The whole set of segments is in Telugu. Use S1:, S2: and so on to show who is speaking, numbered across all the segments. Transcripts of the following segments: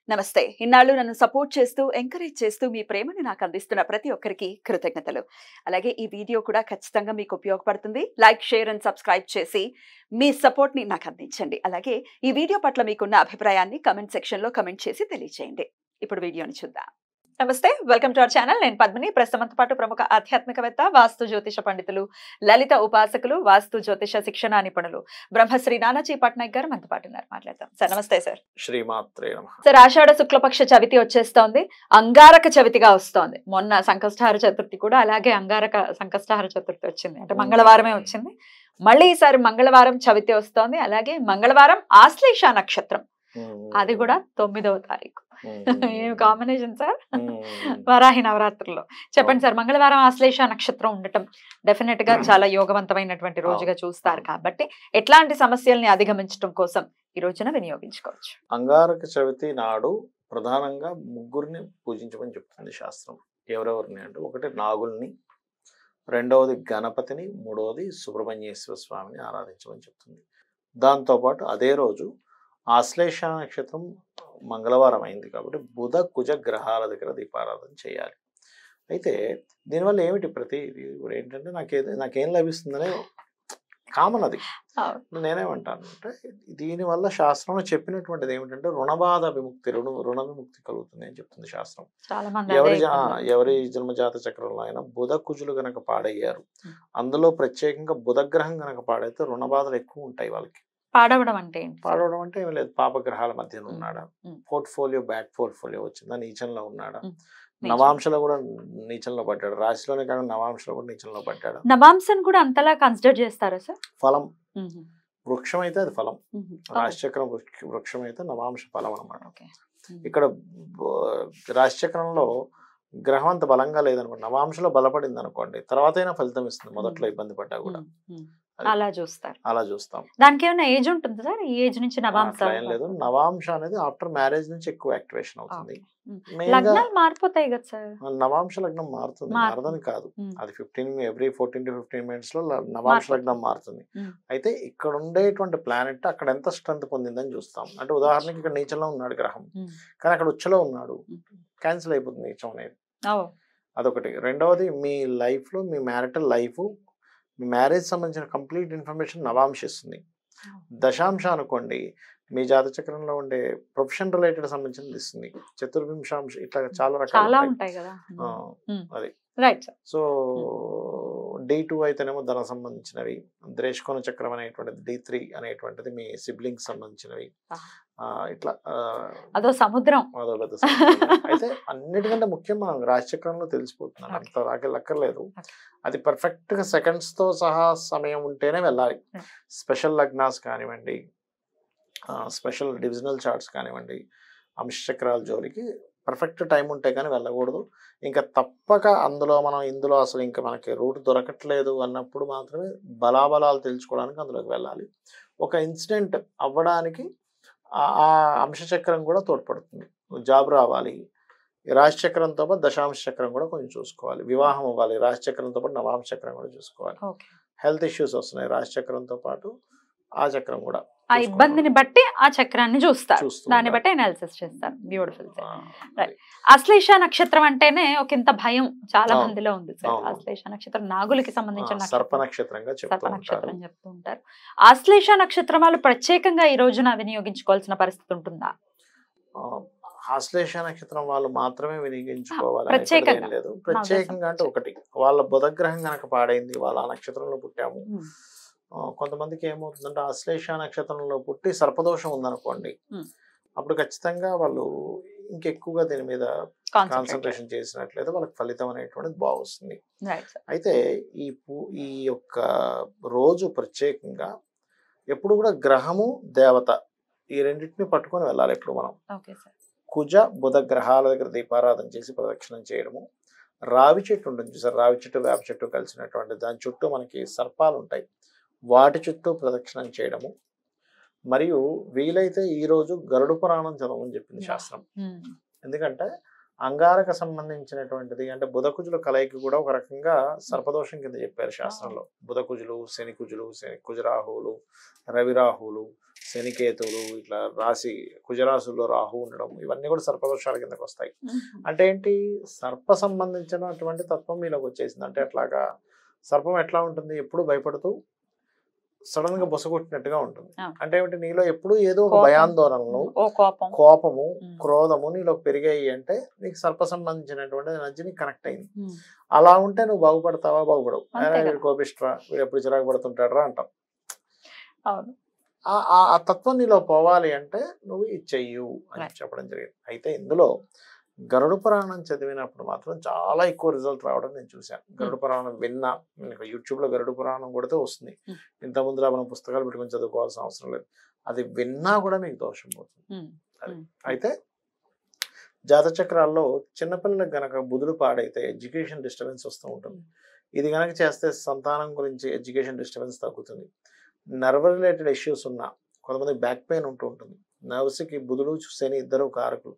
S1: నమస్తే. ఇన్నాళ్ళు నన్ను సపోర్ట్ చేస్తూ, ఎంకరేజ్ చేస్తూ మీ ప్రేమని నాకు అందిస్తున్న ప్రతి ఒక్కరికి కృతజ్ఞతలు. అలాగే ఈ వీడియో కూడా ఖచ్చితంగా మీకు ఉపయోగపడుతుంది. లైక్, షేర్ అండ్ సబ్స్క్రైబ్ చేసి మీ సపోర్ట్‌ని నాకు అందించండి. అలాగే ఈ వీడియో పట్ల మీకున్న అభిప్రాయాన్ని కామెంట్ సెక్షన్‌లో కామెంట్ చేసి తెలియజేయండి. ఇప్పుడు వీడియోని చూద్దాం. నమస్తే, వెల్కమ్ టు అవర్ ఛానల్. నేను పద్మిని. ప్రస్తుతంతో పాటు ప్రముఖ ఆధ్యాత్మికవేత్త, వాస్తు జ్యోతిష పండితులు, లలిత ఉపాసకులు, వాస్తు జ్యోతిష శిక్షణ నిపుణులు బ్రహ్మశ్రీ నానాజీ పట్నాయక్ గారు మనతో పాటు ఉన్నారు. మాట్లాడతాం సార్. నమస్తే సార్.
S2: శ్రీమాత్రే నమః.
S1: సార్, ఆషాఢ శుక్లపక్ష చవితి వచ్చేస్తోంది. అంగారక చవితిగా వస్తోంది. మొన్న సంకష్టహార చతుర్థి కూడా అలాగే అంగారక సంకష్టహార చతుర్థి వచ్చింది, అంటే మంగళవారమే వచ్చింది. మళ్ళీ ఈసారి మంగళవారం చవితి వస్తోంది. అలాగే మంగళవారం ఆశ్లేష నక్షత్రం, అది కూడా 9వ తారీఖు. ఏం కాంబినేషన్ సార్. వరాహి నవరాత్రుల్లో చెప్పండి సార్. మంగళవారం ఆశ్లేష నక్షత్రం ఉండటం డెఫినెట్ గా చాలా యోగవంతమైనటువంటి రోజుగా చూస్తారు కాబట్టి ఎట్లాంటి సమస్యల్ని అధిగమించడం కోసం ఈ రోజున వినియోగించుకోవచ్చు?
S2: అంగారక చవితి నాడు ప్రధానంగా ముగ్గురిని పూజించమని చెప్తుంది శాస్త్రం. ఎవరెవరిని అంటే, ఒకటి నాగుల్ని, రెండవది గణపతిని, మూడవది సుబ్రహ్మణ్యేశ్వర స్వామిని ఆరాధించమని చెప్తుంది. దాంతోపాటు అదే రోజు ఆశ్లేష నక్షత్రం మంగళవారం అయింది కాబట్టి బుధ కుజ గ్రహాల దగ్గర దీపారాధన చేయాలి. అయితే దీనివల్ల ఏమిటి ఇప్పుడు ఏంటంటే నాకేం లభిస్తుందనే కామన్ అది. నేనేమంటాను అంటే, దీనివల్ల శాస్త్రంలో చెప్పినటువంటిది ఏమిటంటే రుణబాధ విముక్తి, రుణ విముక్తి కలుగుతుంది అని చెప్తుంది శాస్త్రం. ఎవరి జన్మజాత చక్రంలో అయినా బుధ కుజులు గనక పాడయ్యారు, అందులో ప్రత్యేకంగా బుధగ్రహం గనక పాడైతే రుణబాధలు ఎక్కువ ఉంటాయి వాళ్ళకి.
S1: పాడవడం అంటే
S2: ఏమి లేదు, పాపగ్రహాల మధ్యన ఉన్నాడా, పోర్ట్ఫోలియో బ్యాడ్ పోర్ట్ఫోలియో వచ్చిందా, నీచంలో ఉన్నాడా, నవాంశలో కూడా నీచంలో పడ్డాడు, రాశిలోనే కాకుండా నవాంశలో కూడా నీచంలో పడ్డాడు.
S1: నవాంశం కూడా అంతలా కన్సిడర్ చేస్తారా సార్?
S2: ఫలం వృక్షం అయితే అది ఫలం, రాశిచక్రం వృక్షం అయితే నవాంశ ఫలం అన్నమాట. ఇక్కడ రాశిచక్రంలో గ్రహం అంత బలంగా లేదనుకోండి, నవాంశలో బలపడింది అనుకోండి, తర్వాత అయినా ఫలితం ఇస్తుంది, మొదట్లో ఇబ్బంది పడ్డా కూడా.
S1: అలా
S2: చూస్తాం.
S1: దానికి ఏమైనా ఏజ్ ఉంటుంది సార్? ఈ ఏజ్ నుంచి నవాంశ
S2: ఏం లేదు. నవాంశ అనేది ఆఫ్టర్ మ్యారేజ్ నుంచి ఎక్కువ యాక్టివేషన్ అవుతుంది.
S1: లగ్నాలు మారిపోతాయి కదా సార్?
S2: నవాంశ లగ్నం మారుతుంది, మారదని కాదు. అది ఎవ్రీ 14 to 15 minutes లో నవాంశ లగ్నం మారుతుంది. అయితే ఇక్కడ ఉండేటువంటి ప్లానెట్ అక్కడ ఎంత స్ట్రెంత్ పొందిందని చూస్తాం. అంటే ఉదాహరణకి ఇక్కడ నీచంలో ఉన్నాడు గ్రహం, కానీ అక్కడ ఉచ్చలో ఉన్నాడు, క్యాన్సిల్ అయిపోతుంది నీచం అనేది. అదొకటి. రెండవది, మీ లైఫ్ లో మీ మ్యారిటల్ లైఫ్, మీ మ్యారేజ్ సంబంధించిన కంప్లీట్ ఇన్ఫర్మేషన్ నవాంశ ఇస్తుంది. దశాంశ అనుకోండి, మీ జాత చక్రంలో ఉండే ప్రొఫెషన్ రిలేటెడ్ సంబంధించింది ఇస్తుంది. చతుర్వింశాంశ, ఇట్లా చాలా రకాలు
S1: ఉంటాయి కదా.
S2: అది సో D2 అయితేనేమో ధన సంబంధించినవి, ద్రేష్కోణ చక్రం అనేటువంటిది, D3 అనేటువంటిది మీ సిబ్లింగ్స్ సంబంధించినవి. ఇట్లా
S1: అదో సముద్రం.
S2: అయితే అన్నిటికంటే ముఖ్యం మనం రాశిచక్రంలో తెలిసిపోతున్నాం, అంత రాకెళ్ళక్కర్లేదు. అది పర్ఫెక్ట్ గా సెకండ్స్ తో సహా సమయం ఉంటేనే వెళ్ళాలి. స్పెషల్ లగ్నాస్ కానివ్వండి, స్పెషల్ డివిజనల్ చార్ట్స్ కానివ్వండి, అంశచక్రాల జోలికి పర్ఫెక్ట్ టైం ఉంటే కానీ వెళ్ళకూడదు. ఇంకా తప్పక ఇందులో అసలు ఇంకా మనకి రూట్ దొరకట్లేదు అన్నప్పుడు మాత్రమే బలాబలాలు తెలుసుకోవడానికి అందులోకి వెళ్ళాలి. ఒక ఇన్సిడెంట్ అవ్వడానికి ఆ అంశచక్రం కూడా తోడ్పడుతుంది. జాబ్ రావాలి, రాశిచక్రంతో పాటు దశాంశ చక్రం కూడా కొంచెం చూసుకోవాలి. వివాహం అవ్వాలి, రాశిచక్రంతో పాటు నవాంశ చక్రం కూడా చూసుకోవాలి. హెల్త్ ఇష్యూస్ వస్తున్నాయి, రాశిచక్రంతో పాటు ఆ చక్రం కూడా.
S1: ఆ ఇబ్బందిని బట్టి ఆ చక్రాన్ని చూస్తారు, దాన్ని బట్టి అనాలిసిస్ చేస్తారు. బ్యూటిఫుల్. ఆశ్లేష నక్షత్రం అంటేనే ఒక ఇంత భయం చాలా మందిలో ఉంది సార్. ఆశ్లేష నక్షత్రం నాగులకి సంబంధించిన
S2: సర్ప నక్షత్రంగా
S1: చెప్తూ ఉంటారు. ఆశ్లేష నక్షత్రం వాళ్ళు ప్రత్యేకంగా ఈ రోజున వినియోగించుకోవాల్సిన పరిస్థితి ఉంటుందా?
S2: ఆశ్లేష నక్షత్రం వాళ్ళు మాత్రమే వినియోగించుకోవాలి లేదు. ప్రత్యేకంగా అంటే, ఒకటి, వాళ్ళ బుధగ్రహం కనుక పాడైంది, వాళ్ళ ఆ నక్షత్రంలో పుట్టాము. కొంతమందికి ఏమవుతుందంటే, ఆశ్లేష నక్షత్రంలో పుట్టి సర్పదోషం ఉందనుకోండి, అప్పుడు ఖచ్చితంగా వాళ్ళు ఇంకెక్కువగా దీని మీద కాన్సన్ట్రేషన్ చేసినట్లయితే వాళ్ళకి ఫలితం అనేటువంటిది బాగుంది. అయితే ఈ యొక్క రోజు ప్రత్యేకంగా ఎప్పుడు కూడా గ్రహము, దేవత, ఈ రెండింటిని పట్టుకొని వెళ్ళాలి ఎప్పుడు మనం. కుజ బుధ గ్రహాల దగ్గర దీపారాధన చేసి ప్రదక్షిణం చేయడము. రావి చెట్టు ఉంటుంది సార్, రావి చెట్టు వేప చెట్టు కలిసినటువంటి దాని చుట్టూ మనకి సర్పాలు ఉంటాయి, వాటి చుట్టూ ప్రదక్షిణం చేయడము. మరియు వీలైతే ఈరోజు గరుడ పురాణం చదవమని చెప్పింది శాస్త్రం. ఎందుకంటే అంగారక సంబంధించినటువంటిది, అంటే బుధకుజుల కలయిక కూడా ఒక రకంగా సర్పదోషం కింద చెప్పారు శాస్త్రంలో. బుధకుజులు, శని కుజురాహువులు, రవిరాహువులు, శనికేతువులు ఇట్లా రాశి కుజరాశుల్లో రాహు ఉండడం ఇవన్నీ కూడా సర్పదోషాల కిందకి వస్తాయి. అంటే ఏంటి, సర్ప సంబంధించినటువంటి తత్వం మీలోకి వచ్చేసింది. అంటే అట్లాగా సర్పం ఎట్లా ఉంటుంది, ఎప్పుడు భయపడుతూ సడన్ గా బొసగొట్టినట్టుగా ఉంటుంది. అంటే ఏమిటి, నీలో ఎప్పుడు ఏదో ఒక భయాందోళనలు, కోపము, క్రోధము నీలో పెరిగాయి అంటే నీకు సర్ప సంబంధించినటువంటి ఎనర్జీ నీకు కనెక్ట్ అయింది. అలా ఉంటే నువ్వు బాగుపడతావా, బాగుపడవు. వీడు కోపిష్టరా, వీడు ఎప్పుడు చిరాకు పడుతుంటాడరా అంటాం. ఆ తత్వం నీలో పోవాలి అంటే నువ్వు ఇది చెయ్యు అని చెప్పడం జరిగింది. అయితే ఇందులో గరుడ పురాణం చదివినప్పుడు మాత్రం చాలా ఎక్కువ రిజల్ట్ రావడం నేను చూశాను. గరుడ పురాణం విన్నా, యూట్యూబ్ లో గరుడ పురాణం కొడితే వస్తుంది. ఇంత ముందులా మనం పుస్తకాలు పెట్టుకుని చదువుకోవాల్సిన అవసరం లేదు. అది విన్నా కూడా మీకు దోషం పోతుంది. అయితే జాతచక్రాల్లో చిన్నపిల్లలకు గనక బుధుడు పాడైతే ఎడ్యుకేషన్ డిస్టర్బెన్స్ వస్తూ ఉంటుంది. ఇది గనక చేస్తే సంతానం గురించి ఎడ్యుకేషన్ డిస్టర్బెన్స్ తగ్గుతుంది. నర్వ్ రిలేటెడ్ ఇష్యూస్ ఉన్నా, కొంతమంది బ్యాక్ పెయిన్ ఉంటూ ఉంటుంది. నర్వ్స్కి బుధుడు శని ఇద్దరు కారకులు.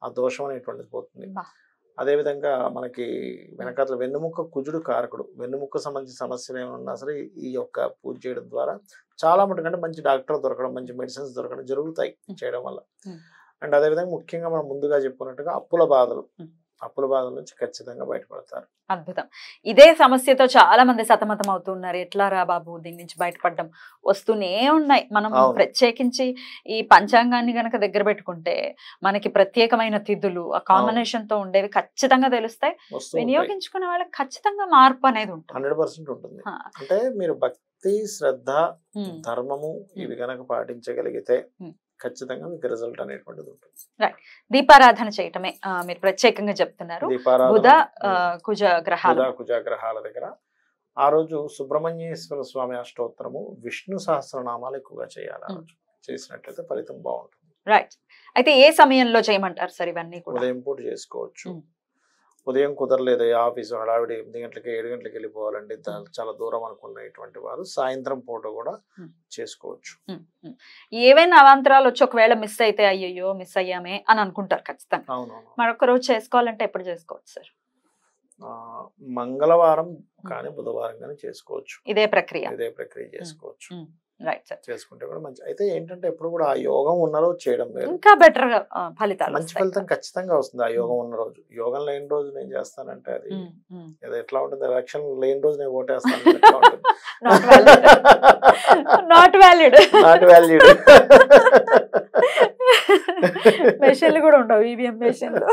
S2: ఆ దోషం అనేటువంటిది పోతుంది. అదేవిధంగా మనకి వెనకాల వెన్నుముక్క కుజుడు కారకుడు. వెన్నుముక్క సంబంధించిన సమస్యలు ఏమైనా ఉన్నా సరే ఈ యొక్క పూజ చేయడం ద్వారా చాలా మటుకంటే మంచి డాక్టర్ దొరకడం, మంచి మెడిసిన్స్ దొరకడం జరుగుతాయి చేయడం వల్ల. అండ్ అదేవిధంగా ముఖ్యంగా మనం ముందుగా చెప్పుకున్నట్టుగా అప్పుల బాధల నుంచి ఖచ్చితంగా బయటపడతారు.
S1: అద్భుతం. ఇదే సమస్యతో చాలా మంది సతమతం అవుతున్నారు. ఎట్లా రా బాబు దీని నుంచి బయటపడడం, వస్తూనే ఉన్నాయి. మనం ప్రత్యేకించి ఈ పంచాంగాన్ని గనక దగ్గర పెట్టుకుంటే మనకి ప్రత్యేకమైన తిథులు ఆ కాంబినేషన్ తో ఉండేవి ఖచ్చితంగా తెలుస్తాయి. వినియోగించుకునే వాళ్ళకి ఖచ్చితంగా మార్పు అనేది ఉంటుంది.
S2: 100% ఉంటుంది. అంటే మీరు భక్తి, శ్రద్ధ, ధర్మము ఇవి గనక పాటించగలిగితే ఖచ్చితంగా మీకు రిజల్ట్ అనేటువంటిది ఉంటుంది.
S1: రైట్. దీపారాధన చేయటమే మీరు ప్రత్యేకంగా చెప్తున్నారు. బుధ కుజ
S2: గ్రహాల దగ్గర ఆ రోజు సుబ్రహ్మణ్యేశ్వర స్వామి అష్టోత్తరము, విష్ణు సహస్రనామాలు ఎక్కువగా చేయాలి. ఆ రోజు చేసినట్లయితే ఫలితం బాగుంటుంది.
S1: రైట్. అయితే ఏ సమయంలో చేయమంటారు సార్ ఇవన్నీ కూడా?
S2: ఉదయం పూట చేసుకోవచ్చు. ఉదయం కుదరలేదు, ఆఫీసు హడావిడి 8 గంటలకి 7 గంటలకి వెళ్ళిపోవాలండి, చాలా దూరం అనుకున్నటువంటి వారు సాయంత్రం పూట కూడా చేసుకోవచ్చు.
S1: ఏవైనా అవాంతరాలు వచ్చి ఒకవేళ మిస్ అయితే అయ్యో మిస్ అయ్యామే అని అనుకుంటారు ఖచ్చితంగా.
S2: అవునవును.
S1: మరొక రోజు చేసుకోవాలంటే ఎప్పుడు చేసుకోవచ్చు సార్?
S2: మంగళవారం కానీ బుధవారం కానీ చేసుకోవచ్చు.
S1: ఇదే ప్రక్రియ
S2: చేసుకోవచ్చు.
S1: Right sir.
S2: చేసుకుంటే కూడా మంచి. అయితే ఏంటంటే ఎప్పుడు కూడా ఆ యోగం ఉన్న రోజు చేయడం వేరు,
S1: ఇంకా బెటర్ గా ఫలితాలు,
S2: మంచి ఫలితం ఖచ్చితంగా వస్తుంది. ఆ యోగం ఉన్న రోజు, యోగం లేని రోజు నేను చేస్తానంటే అది ఎట్లా ఉంటుంది, ఎలక్షన్ లేని రోజు నేను ఓటేస్తాను,
S1: నాట్ వ్యాలిడ్. మెషిన్లు కూడా ఉండవు, ఈవీఎం మెషిన్లు.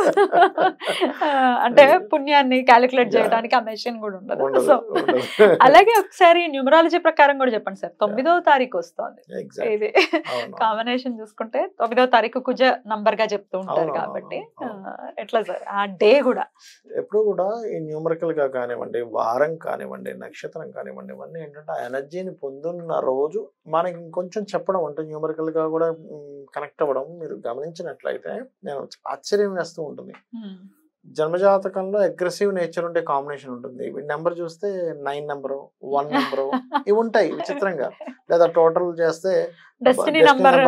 S1: అంటే పుణ్యాన్ని క్యాలిక్యులేట్ చేయడానికి ఆ మెషిన్ కూడా ఉండదు. సో అలాగే ఒకసారి న్యూమరాలజీ ప్రకారం కూడా చెప్పండి సార్. 9వ తారీఖు వస్తుంది, ఇది కాంబినేషన్ చూసుకుంటే 9వ తారీఖు కుజ నంబర్ గా చెప్తూ ఉంటారు కాబట్టి ఎట్లా సార్ ఆ డే కూడా?
S2: ఎప్పుడు కూడా ఈ న్యూమరికల్ గా కానివ్వండి, వారం కానివ్వండి, నక్షత్రం కానివ్వండి, ఇవన్నీ ఏంటంటే ఆ ఎనర్జీని పొందున్న రోజు మనకి ఇంకొంచెం చెప్పడం, అంటే న్యూమరికల్ గా కూడా కనెక్ట్ అవ్వడం మీరు గమనించినట్లయితే నేను ఆశ్చర్యం వేస్తూ ఉంటుంది. జన్మజాతకంలో అగ్రెసివ్ నేచర్ ఉండే కాంబినేషన్ ఉంటుంది. నెంబర్ చూస్తే 9 నెంబరు, 1 నెంబరు ఇవి ఉంటాయి విచిత్రంగా. లేదా టోటల్ చేస్తే నెంబర్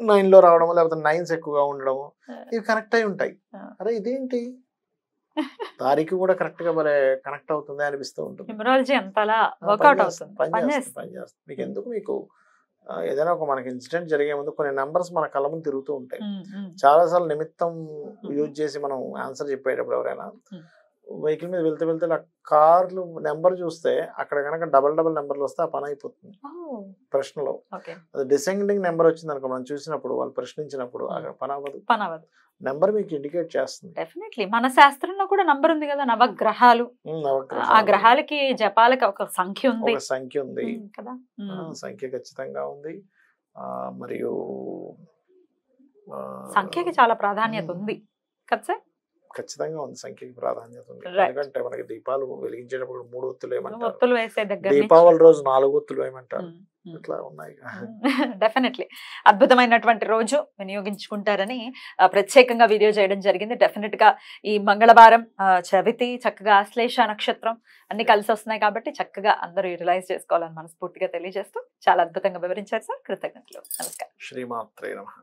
S2: 9 లో రావడము, లేకపోతే 9s ఎక్కువగా ఉండడము, ఇవి కనెక్ట్ అయి ఉంటాయి. అరే ఇదేంటి, తారీఖు కూడా కరెక్ట్ గా కనెక్ట్ అవుతుంది అనిపిస్తూ ఉంటుంది. పనిచేస్తుంది. మీకు ఎందుకు, మీకు ఏదైనా ఒక మనకి ఇన్సిడెంట్ జరిగే ముందు కొన్ని నెంబర్స్ మన కళ్ళ ముందు తిరుగుతూ ఉంటాయి. చాలాసార్లు నిమిత్తం యూజ్ చేసి మనం ఆన్సర్ చెప్పేటప్పుడు ఎవరైనా వెహికల్ మీద వెళ్తే కార్లు నెంబర్ చూస్తే అక్కడ కనుక డబల్ నెంబర్లు వస్తే ఆ పని అయిపోతుంది ప్రశ్నలో. అది డిసెండింగ్ నెంబర్ వచ్చింది అనుకో, మనం చూసినప్పుడు వాళ్ళు ప్రశ్నించినప్పుడు పని అవ్వదు. నెంబర్ మీకు ఇండికేట్ చేస్తుంది.
S1: డెఫినెట్లీ మన శాస్త్రంలో కూడా నంబర్ ఉంది కదా, నవగ్రహాలు. ఆ గ్రహాలకి జపాలకి ఒక సంఖ్య ఉంది కదా,
S2: సంఖ్య ఖచ్చితంగా ఉంది. మరియు
S1: సంఖ్యకి చాలా ప్రాధాన్యత ఉంది కదా సార్?
S2: ఖచ్చితంగా ఉంది, సంఖ్యకి ప్రాధాన్యత ఉంది. ఎందుకంటే మనకి దీపాలు వెలిగించేటప్పుడు 3 ఒత్తులు వేయమంటారు,
S1: ఒత్తులు వేసే దగ్గర
S2: దీపావళి రోజు 4 ఒత్తులు వేయమంటారు. ఇట్లా ఉన్నాయి.
S1: డెఫినెట్లీ అద్భుతమైనటువంటి రోజు, వినియోగించుకుంటారని ప్రత్యేకంగా వీడియో చేయడం జరిగింది. డెఫినెట్ గా ఈ మంగళవారం చవితి, చక్కగా ఆశ్లేష నక్షత్రం అన్ని కలిసి వస్తున్నాయి కాబట్టి చక్కగా అందరూ యూటిలైజ్ చేసుకోవాలని మనస్ఫూర్తిగా తెలియజేస్తూ చాలా అద్భుతంగా వివరించారు సార్. కృతజ్ఞతలు. నమస్కారం.
S2: శ్రీమాత్రే నమః.